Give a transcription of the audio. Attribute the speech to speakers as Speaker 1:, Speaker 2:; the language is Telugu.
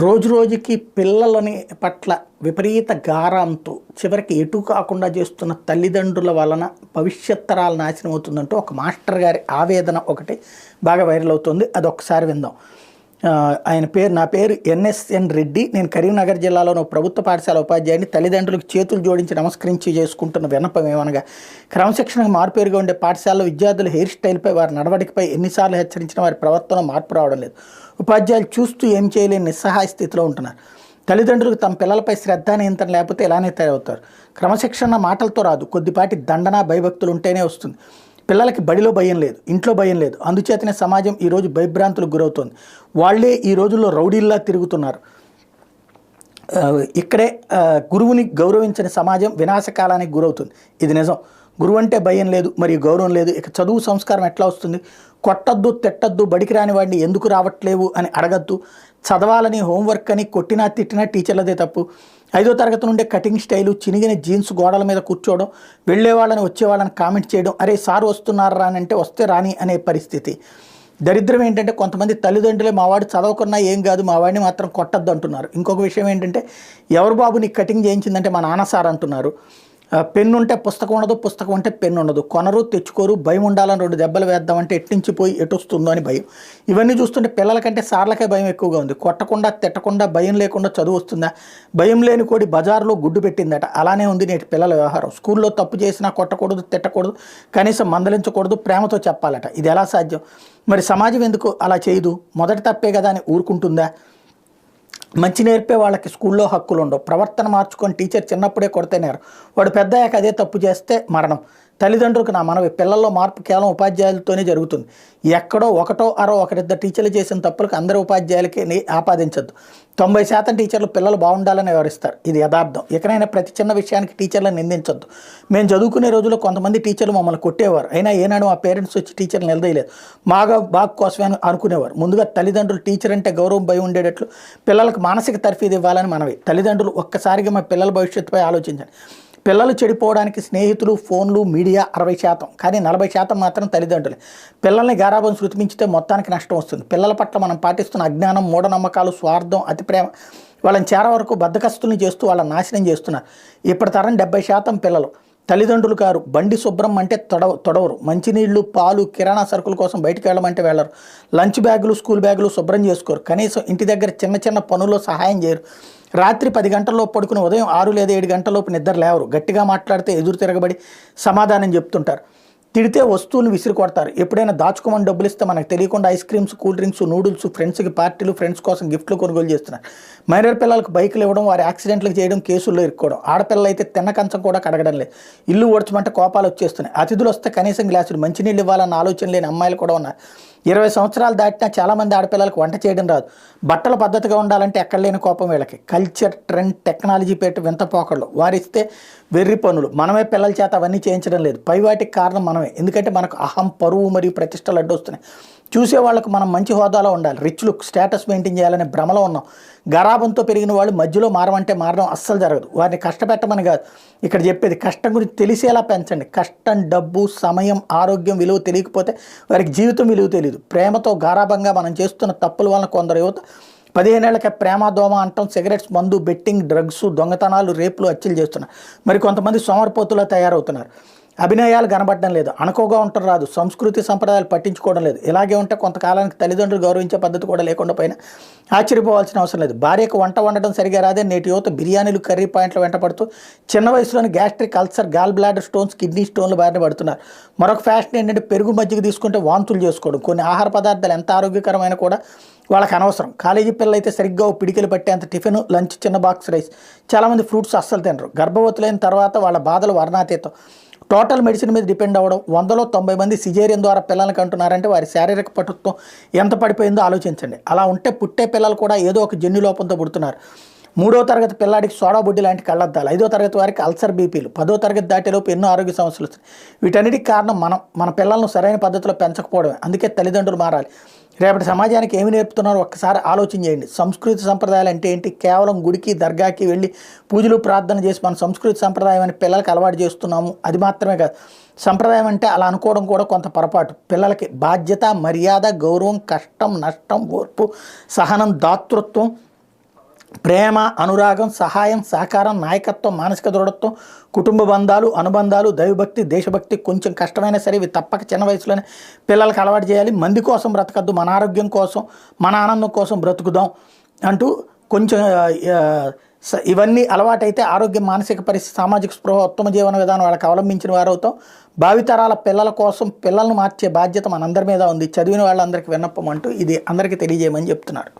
Speaker 1: రోజు రోజుకి పిల్లలని పట్ల విపరీత గారంతో చివరికి ఎటు కాకుండా చేస్తున్న తల్లిదండ్రుల వలన భవిష్యత్ తరాలు నాశనం అవుతుందంటూ ఒక మాస్టర్ గారి ఆవేదన ఒకటి బాగా వైరల్ అవుతుంది. అది ఒక్కసారి విందాం. నా పేరు ఎన్ఎస్ఎన్ రెడ్డి. నేను కరీంనగర్ జిల్లాలోని ప్రభుత్వ పాఠశాల ఉపాధ్యాయుని. తల్లిదండ్రులకు చేతులు జోడించి నమస్కరించి చేసుకుంటున్న విన్నపం ఏమనగా, క్రమశిక్షణకు మారుపేరుగా ఉండే పాఠశాలలో విద్యార్థుల హెయిర్ స్టైల్పై, వారి నడవడికపై ఎన్నిసార్లు హెచ్చరించిన వారి ప్రవర్తన మార్పు రావడం లేదు. ఉపాధ్యాయులు చూస్తూ ఏం చేయలేని నిస్సహాయ స్థితిలో ఉంటున్నారు. తల్లిదండ్రులకు తమ పిల్లలపై శ్రద్ధ నియంత్రణ లేకపోతే ఇలానే తయారవుతారు. క్రమశిక్షణ మాటలతో రాదు, కొద్దిపాటి దండన భయభక్తులు ఉంటేనే వస్తుంది. పిల్లలకి బడిలో భయం లేదు, ఇంట్లో భయం లేదు. అందుచేతనే సమాజం ఈరోజు భయభ్రాంతులకు గురవుతోంది. వాళ్లే ఈ రోజుల్లో రౌడీల్లా తిరుగుతున్నారు. ఇక్కడే గురువుని గౌరవించని సమాజం వినాశకాలానికి గురవుతుంది. ఇది నిజం. గురువు అంటే భయం లేదు, మరియు గౌరవం లేదు. ఇక చదువు సంస్కారం ఎట్లా వస్తుంది? కొట్టద్దు, తిట్టద్దు, బడికి రాని వాడిని ఎందుకు రావట్లేవు అని అడగద్దు. చదవాలని, హోంవర్క్ అని కొట్టినా తిట్టినా టీచర్లదే తప్పు. 5వ తరగతి నుండే కటింగ్ స్టైలు, చినిగిన జీన్స్ గోడల మీద కూర్చోవడం, వెళ్ళేవాళ్ళని వచ్చేవాళ్ళని కామెంట్ చేయడం, అరే సార్ వస్తున్నారా అని అంటే వస్తే రాని అనే పరిస్థితి. దరిద్రం ఏంటంటే కొంతమంది తల్లిదండ్రులే మావాడు చదవకున్నా ఏం కాదు, మా వాడిని మాత్రం కొట్టద్దు అంటున్నారు. ఇంకొక విషయం ఏంటంటే, ఎవరు బాబు నీకు కటింగ్ చేయించిందంటే మా నాన్న సార్ అంటున్నారు. పెన్ను ఉంటే పుస్తకం ఉండదు, పుస్తకం ఉంటే పెన్ను ఉండదు. కొనరు, తెచ్చుకోరు. భయం ఉండాలని 2 దెబ్బలు వేద్దామంటే ఎట్టించి పోయి ఎటొస్తుందో అని భయం. ఇవన్నీ చూస్తుంటే పిల్లలకంటే సార్లకే భయం ఎక్కువగా ఉంది. కొట్టకుండా, తిట్టకుండా, భయం లేకుండా చదువు వస్తుందా? భయం లేని కోడి బజార్లో గుడ్డు పెట్టిందట. అలానే ఉంది నేటి పిల్లల వ్యవహారం. స్కూల్లో తప్పు చేసినా కొట్టకూడదు, తిట్టకూడదు, కనీసం మందలించకూడదు, ప్రేమతో చెప్పాలట. ఇది ఎలా సాధ్యం? మరి సమాజం ఎందుకు అలా చేయదు? మొదటి తప్పే కదా అని ఊరుకుంటుందా? మంచి నేర్పే వాళ్ళకి స్కూల్లో హక్కులు ఉండవు. ప్రవర్తన మార్చుకొని టీచర్ చిన్నప్పుడే కొడితేనేరు, వాడు పెద్ద అయ్యాక అదే తప్పు చేస్తే మరణం. తల్లిదండ్రులకు నా మనవి, పిల్లల్లో మార్పు కేవలం ఉపాధ్యాయులతోనే జరుగుతుంది. ఎక్కడో ఒకటో అరో ఒకరిద్దరు టీచర్లు చేసిన తప్పులకు అందరూ ఉపాధ్యాయులకి ఆపాదించద్దు. 90% టీచర్లు పిల్లలు బాగుండాలని వివరిస్తారు. ఇది యథార్థం. ఎక్కడైనా ప్రతి చిన్న విషయానికి టీచర్లను నిందించొద్దు. మేము చదువుకునే రోజుల్లో కొంతమంది టీచర్లు మమ్మల్ని కొట్టేవారు. అయినా ఏనాడు మా పేరెంట్స్ వచ్చి టీచర్లు నిలదీయలేదు. బాగు కోసమే అనుకునేవారు. ముందుగా తల్లిదండ్రులు టీచర్ అంటే గౌరవం, భయం ఉండేటట్లు పిల్లలకు మానసిక తర్ఫీదు ఇవ్వాలని మనవి. తల్లిదండ్రులు ఒక్కసారిగా మా పిల్లల భవిష్యత్తుపై ఆలోచించండి. పిల్లలు చెడిపోవడానికి స్నేహితులు, ఫోన్లు, మీడియా 60%, కానీ 40% మాత్రం తల్లిదండ్రులే. పిల్లల్ని గారాబం శృతిమించితే మొత్తానికి నష్టం వస్తుంది. పిల్లల పట్ల మనం పాటిస్తున్న అజ్ఞానం, మూఢనమ్మకాలు, స్వార్థం, అతి ప్రేమ వాళ్ళని చేర వరకు బద్ధకస్తుల్ని చేస్తూ వాళ్ళని నాశనం చేస్తున్నారు. ఇప్పటి తరం 70% పిల్లలు తల్లిదండ్రులు కారు. బండి శుభ్రం అంటే తొడవరు. మంచినీళ్లు, పాలు, కిరాణా సరుకుల కోసం బయటకు వెళ్ళమంటే వెళ్ళరు. లంచ్ బ్యాగులు, స్కూల్ బ్యాగులు శుభ్రం చేసుకోరు. కనీసం ఇంటి దగ్గర చిన్న చిన్న పనుల్లో సహాయం చేయరు. రాత్రి 10 గంటల్లోపు పడుకుని ఉదయం 6 లేదా 7 గంటలలోపు నిద్ర లేవరు. గట్టిగా మాట్లాడితే ఎదురు తిరగబడి సమాధానం చెప్తుంటారు. తిడితే వస్తువులు విసిరి కొడతారు. ఎప్పుడైనా దాచుకోమని డబ్బులు ఇస్తే మనకు తెలియకుండా ice creams, cool drinks, noodles, ఫ్రెండ్స్కి పార్టీలు, ఫ్రెండ్స్ కోసం గిఫ్ట్లు కొనుగోలు చేస్తున్నారు. మైనర్ పిల్లలకు బైకులు ఇవ్వడం, వారి యాక్సిడెంట్లకు చేయడం, కేసుల్లో ఇరుక్కోవడం. ఆడపిల్లలు అయితే తిన్న కంచం కూడా కడగడం లేదు. ఇల్లు ఓడ్చమంటే కోపాలు వచ్చేస్తున్నాయి. అతిథులు వస్తే కనీసం గ్లాసులు మంచినీళ్ళు ఇవ్వాలన్న ఆలోచన లేని అమ్మాయిలు కూడా ఉన్నారు. 20 సంవత్సరాలు దాటినా చాలామంది ఆడపిల్లలకు వంట చేయడం రాదు. బట్టలు పద్ధతిగా ఉండాలంటే ఎక్కడ లేని కోపం వీళ్ళకి. కల్చర్, ట్రెండ్, టెక్నాలజీ పెట్టి వింత పోకళ్ళు. వారిస్తే వెర్రి పనులు. మనమే పిల్లల చేత అవన్నీ చేయించడం లేదు. పై వాటికి కారణం మనమే. ఎందుకంటే మనకు అహం, పరువు మరియు ప్రతిష్టలు అడ్డొస్తున్నాయి. చూసే వాళ్ళకు మనం మంచి హోదాలో ఉండాలి, రిచ్ లుక్, స్టేటస్ మెయింటైన్ చేయాలనే భ్రమలో ఉన్నాం. గరాబంతో పెరిగిన వాళ్ళు మధ్యలో మారమంటే మారడం అస్సలు జరగదు. వారిని కష్టపెట్టమని కాదు ఇక్కడ చెప్పేది, కష్టం గురించి తెలిసేలా పెంచండి. కష్టం, డబ్బు, సమయం, ఆరోగ్యం విలువ తెలియకపోతే వారికి జీవితం విలువ తెలియదు. ప్రేమతో గారాబంగా మనం చేస్తున్న తప్పుల వలన కొందరు యువత 15 ఏళ్లకే ప్రేమ, దోమ అంటాం, సిగరెట్స్, మందు, బెట్టింగ్, డ్రగ్స్, దొంగతనాలు, రేపులు, హత్యలు చేస్తున్నారు. మరి కొంతమంది సోమరిపోతులా తయారవుతున్నారు. అభినయాలు కనబడడం లేదు, అనుకోగా ఉండటం రాదు, సంస్కృతి సంప్రదాయాలు పట్టించుకోవడం లేదు. ఇలాగే ఉంటే కొంతకాలానికి తల్లిదండ్రులు గౌరవించే పద్ధతి కూడా లేకుండా పైన ఆశ్చర్యపోవాల్సిన అవసరం లేదు. భార్యకు వంట వండడం సరిగా రాదే నేటి యువత బిర్యానీలు, కర్రీ పాయింట్లు వెంటపడుతూ చిన్న వయసులోని gastric ulcer, gall bladder stones, kidney స్టోన్లు బారిన పడుతున్నారు. మరొక ఫ్యాషన్ ఏంటంటే పెరుగు, మజ్జిగ తీసుకుంటే వాంతులు చేసుకోవడం. కొన్ని ఆహార పదార్థాలు ఎంత ఆరోగ్యకరమైన కూడా వాళ్ళకి అనవసరం. కాలేజీ పిల్లలు అయితే సరిగ్గా పిడికిలు పట్టేంత టిఫిన్, లంచ్, చిన్న బాక్స్ రైస్. చాలామంది ఫ్రూట్స్ అస్సలు తినరు. గర్భవతులైన తర్వాత వాళ్ళ బాధలు వర్ణాతీతం. టోటల్ మెడిసిన్ మీద డిపెండ్ అవ్వడం. 100లో 90 మంది సిజేరియన్ ద్వారా పిల్లలకి అంటున్నారంటే వారి శారీరక పటుత్వం ఎంత పడిపోయిందో ఆలోచించండి. అలా ఉంటే పుట్టే పిల్లలు కూడా ఏదో ఒక జన్యు లోపంతో పుడుతున్నారు. 3వ తరగతి పిల్లాడికి సోడా బుడ్డి లాంటి కళ్ళద్దాలు, 5వ తరగతి వారికి అల్సర్, బీపీలు, 10వ తరగతి దాటేలోపు ఎన్నో ఆరోగ్య సమస్యలు వస్తాయి. వీటన్నిటికి కారణం మన పిల్లలను సరైన పద్ధతిలో పెంచకపోవడమే. అందుకే తల్లిదండ్రులు మారాలి. రేపటి సమాజానికి ఏమి నేర్పుతున్నారో ఒక్కసారి ఆలోచన చేయండి. సంస్కృతి సంప్రదాయాలు అంటే ఏంటి? కేవలం గుడికి, దర్గాకి వెళ్ళి పూజలు, ప్రార్థన చేసి మన సంస్కృతి సంప్రదాయం అని పిల్లలకి అలవాటు చేస్తున్నాము. అది మాత్రమే కాదు, సంప్రదాయం అంటే అలా అనుకోవడం కూడా కొంత పొరపాటు. పిల్లలకి బాధ్యత, మర్యాద, గౌరవం, కష్టం, నష్టం, ఓర్పు, సహనం, దాతృత్వం, ప్రేమ, అనురాగం, సహాయం, సహకారం, నాయకత్వం, మానసిక దృఢత్వం, కుటుంబ బంధాలు, అనుబంధాలు, దైవభక్తి, దేశభక్తి కొంచెం కష్టమైనా సరే ఇవి తప్పక చిన్న వయసులోనే పిల్లలకు అలవాటు చేయాలి. మంది కోసం బ్రతకద్దు, మన ఆరోగ్యం కోసం, మన ఆనందం కోసం బ్రతుకుదాం అంటూ కొంచెం ఇవన్నీ అలవాటైతే ఆరోగ్యం, మానసిక పరిస్థితి, సామాజిక స్పృహ, ఉత్తమ జీవన విధానం వాళ్ళకి అవలంబించిన వారు అవుతాం. భావితరాల పిల్లల కోసం పిల్లలను మార్చే బాధ్యత మనందరి మీద ఉంది. చదివిన వాళ్ళందరికీ విన్నపం అంటూ ఇది అందరికీ తెలియజేయమని చెప్తున్నారు.